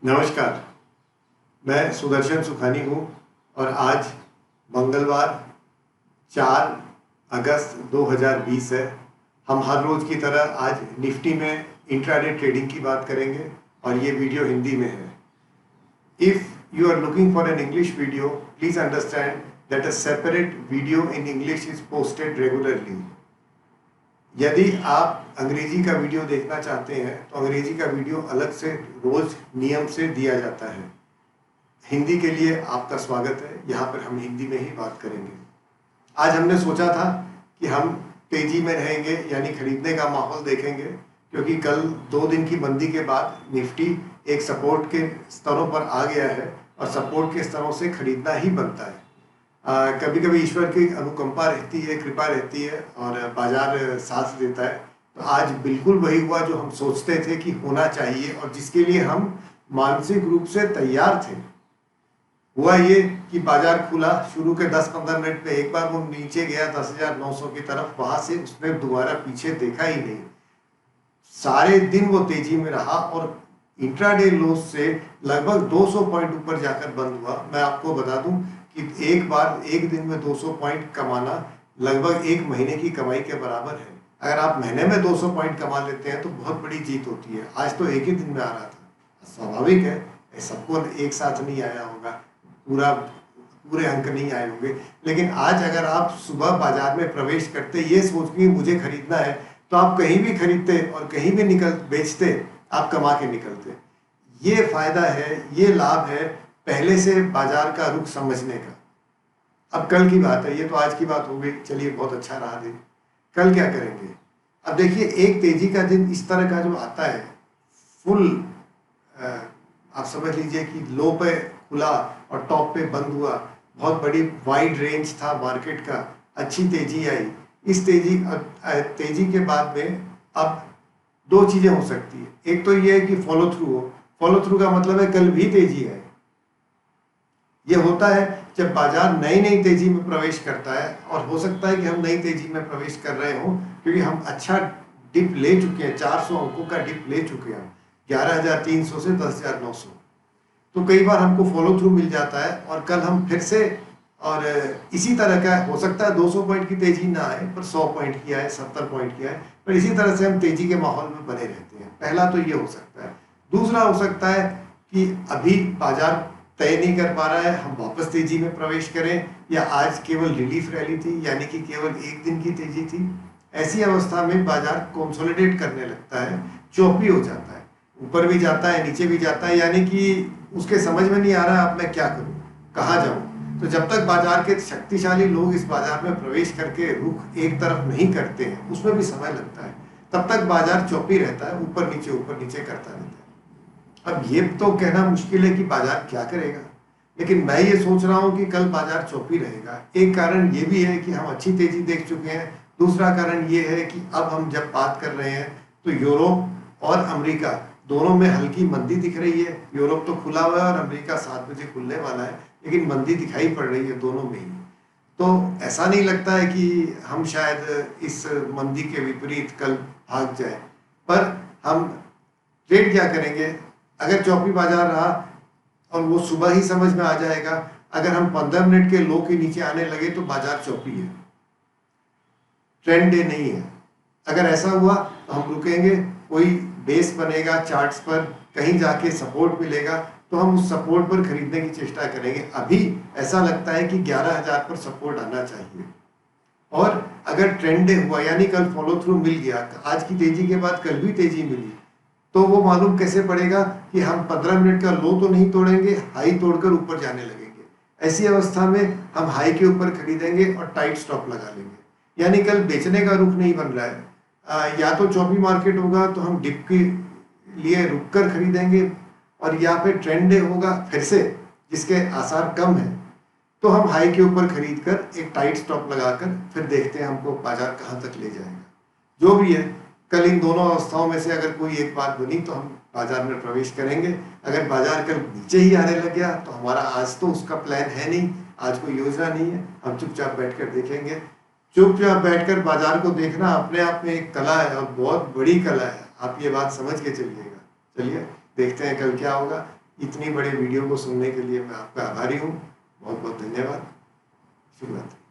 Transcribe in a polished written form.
नमस्कार, मैं सुदर्शन सुखानी हूँ और आज मंगलवार 4 अगस्त 2020 है। हम हर रोज़ की तरह आज निफ्टी में इंट्राडे ट्रेडिंग की बात करेंगे और ये वीडियो हिंदी में है। If you are looking for an English video, please understand that a separate video in English is posted regularly. यदि आप अंग्रेजी का वीडियो देखना चाहते हैं तो अंग्रेजी का वीडियो अलग से रोज नियम से दिया जाता है। हिंदी के लिए आपका स्वागत है। यहाँ पर हम हिंदी में ही बात करेंगे। आज हमने सोचा था कि हम तेजी में रहेंगे, यानी खरीदने का माहौल देखेंगे, क्योंकि कल 2 दिन की मंदी के बाद निफ्टी एक सपोर्ट के स्तरों पर आ गया है और सपोर्ट के स्तरों से खरीदना ही बनता है। कभी कभी ईश्वर की अनुकंपा रहती है, कृपा रहती है और बाजार साथ देता है। तो आज बिल्कुल वही हुआ जो हम सोचते थे कि होना चाहिए और जिसके लिए हम मानसिक रूप से तैयार थे। हुआ ये कि बाजार खुला, शुरू के 10-15 मिनट में एक बार वो नीचे गया 10,900 की तरफ, वहां से उसने दोबारा पीछे देखा ही नहीं। सारे दिन वो तेजी में रहा और इंट्राडे लोस से लगभग 200 पॉइंट ऊपर जाकर बंद हुआ। मैं आपको बता दूं कि एक दिन में 200 पॉइंट कमाना लगभग 1 महीने की कमाई के बराबर है। अगर आप महीने में 200 पॉइंट कमा लेते हैं तो बहुत बड़ी जीत होती है। आज तो एक ही दिन में आ रहा था। स्वाभाविक है, सबको एक साथ नहीं आया होगा, पूरे अंक नहीं आए होंगे, लेकिन आज अगर आप सुबह बाजार में प्रवेश करते ये सोच के मुझे खरीदना है, तो आप कहीं भी खरीदते और कहीं भी बेचते, आप कमा के निकलते। ये फायदा है, ये लाभ है पहले से बाजार का रुख समझने का। अब कल की बात है, ये तो आज की बात हो गई, चलिए बहुत अच्छा रहा दिन। कल क्या करेंगे? अब देखिए, एक तेजी का दिन इस तरह का जो आता है, फुल आप समझ लीजिए कि लो पे खुला और टॉप पे बंद हुआ, बहुत बड़ी वाइड रेंज था मार्केट का, अच्छी तेजी आई। इस तेजी के बाद में अब 2 चीजें हो सकती है। एक तो ये है कि फॉलो थ्रू हो। फॉलो थ्रू का मतलब है कल भी तेजी है। ये होता है जब बाजार नई तेजी में प्रवेश करता है, और हो सकता है कि हम नई तेजी में प्रवेश कर रहे हो क्योंकि हम अच्छा डिप ले चुके हैं, 400 अंकों का डिप ले चुके हैं, 11,300 से 10,900। तो कई बार हमको फॉलो थ्रू मिल जाता है और कल हम फिर से, और इसी तरह का हो सकता है 200 पॉइंट की तेजी ना आए, पर 100 पॉइंट की आए, 70 पॉइंट की आए, पर इसी तरह से हम तेजी के माहौल में बने रहते हैं। पहला तो ये हो सकता है। दूसरा हो सकता है कि अभी बाजार तय नहीं कर पा रहा है, हम वापस तेजी में प्रवेश करें, या आज केवल रिलीफ रैली थी, यानी कि केवल एक दिन की तेजी थी। ऐसी अवस्था में बाजार कंसोलिडेट करने लगता है, चौपी हो जाता है, ऊपर भी जाता है, नीचे भी जाता है, यानी कि उसके समझ में नहीं आ रहा है अब मैं क्या करूं, कहाँ जाऊं। तो जब तक बाजार के शक्तिशाली लोग इस बाजार में प्रवेश करके रुख एक तरफ नहीं करते हैं, उसमें भी समय लगता है, तब तक बाजार चौपी रहता है, ऊपर नीचे करता रहता है। अब ये तो कहना मुश्किल है कि बाजार क्या करेगा, लेकिन मैं ये सोच रहा हूं कि कल बाजार चौपी रहेगा। एक कारण ये भी है कि हम अच्छी तेजी देख चुके हैं। दूसरा कारण ये है कि अब हम जब बात कर रहे हैं तो यूरोप और अमेरिका दोनों में हल्की मंदी दिख रही है। यूरोप तो खुला हुआ है और अमेरिका 7 बजे खुलने वाला है, लेकिन मंदी दिखाई पड़ रही है दोनों में ही। तो ऐसा नहीं लगता है कि हम शायद इस मंदी के विपरीत कल भाग जाए, पर हम ट्रेड क्या करेंगे? अगर चौपी बाजार रहा और वो सुबह ही समझ में आ जाएगा, अगर हम 15 मिनट के लो के नीचे आने लगे तो बाजार चौपी है, ट्रेंड डे नहीं है। अगर ऐसा हुआ तो हम रुकेंगे, कोई बेस बनेगा चार्ट्स पर, कहीं जाके सपोर्ट मिलेगा तो हम उस सपोर्ट पर खरीदने की चेष्टा करेंगे। अभी ऐसा लगता है कि 11,000 पर सपोर्ट आना चाहिए। और अगर ट्रेंड डे हुआ, यानी कल फॉलो थ्रू मिल गया, आज की तेजी के बाद कल भी तेजी मिली, तो वो मालूम कैसे पड़ेगा कि हम 15 मिनट का लो तो नहीं तोड़ेंगे, हाई तोड़कर ऊपर जाने लगेंगे। ऐसी अवस्था में हम हाई के ऊपर खरीदेंगे और टाइट स्टॉप लगा लेंगे, यानी कल बेचने का रुख नहीं बन रहा है। या तो चौपी मार्केट होगा तो हम डिप के लिए रुककर खरीदेंगे, और या फिर ट्रेंड डे होगा फिर से जिसके आसार कम है, तो हम हाई के ऊपर खरीद कर एक टाइट स्टॉप लगाकर फिर देखते हैं हमको बाजार कहाँ तक ले जाएगा। जो भी है, कल इन दोनों अवस्थाओं में से अगर कोई एक बात बनी तो हम बाजार में प्रवेश करेंगे। अगर बाजार कल नीचे ही आने लग गया तो हमारा आज तो उसका प्लान है नहीं, आज कोई योजना नहीं है, हम चुपचाप बैठकर देखेंगे। चुपचाप बैठकर बाजार को देखना अपने आप में एक कला है, और बहुत बड़ी कला है। आप ये बात समझ के चलिएगा। चलिए देखते हैं कल क्या होगा। इतनी बड़े वीडियो को सुनने के लिए मैं आपका आभारी हूँ। बहुत बहुत धन्यवाद। शुभ रात्रि।